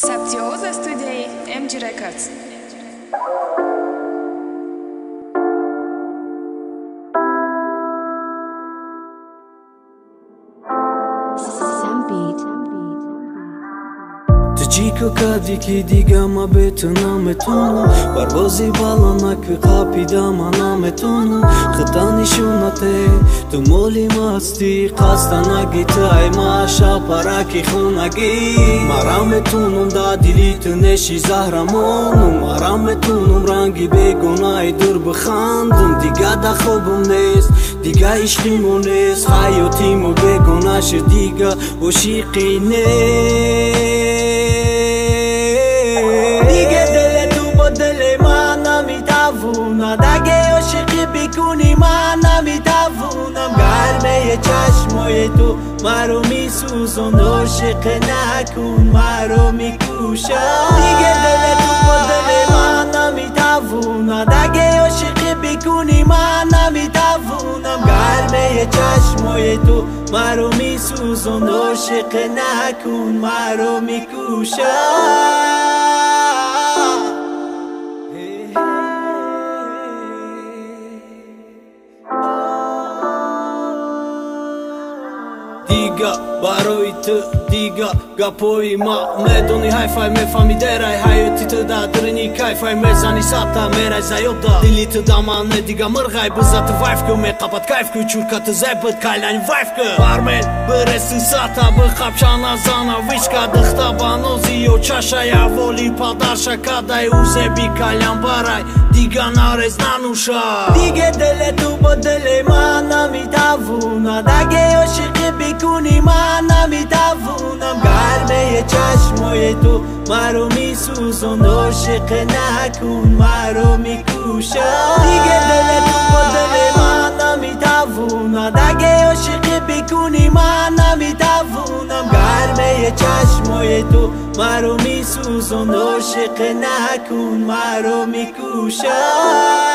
Sabzioza studiei MG Records. Тичика кадики дига ма бетна метону Барбози баланак қапида мана метону Хытанишунате ту моли масти Қастанагиты айма шапараки хунаги Мараметунум да дилиту неши захрамонум Мараметунум ранги бегунай дур бхандум Дига да хобум нест дига ишқиму нест Хаётиму бегунаш дига ошиқи нест دگه عاشقی بیکنی من نمیتوونم گرمه چشمای تو مرو میسوزون عاشق نکن مرو میکوشم دیگه دل تو با دل من نمیتوونم دگه عاشقی بیکنی من نمیتوونم گرمه چشمای تو مرو میسوزون عاشق نکن مرو میکوشم Diga baroi të diga gapoi ma me doni hi-fi me famideraj hajo ti të da dërni kajfaj me zani sata meraj zajobda dili të damane diga mërgaj bëza të vajfkë me kapat kajfkë qurka të zebët kajlajn vajfkë barmen bëresë sata bë kapqana zana vishka dëkhta banozi jo qashaja voli padarsha kadaj uzebi kajlan baraj diga narez nanusha dige dele tu bo dele ma namitavuna dage عاشقی بیکنی من نمیتوونم گرمه چشمای تو مرو میسوزون عاشق نکن مرو میکوشم دیگه دل تو با دل من نمیتوونم دگه عاشقی بیکنی من نمیتوونم گرمه چشمای تو مرو میسوزون عاشق نکن مرو میکوشم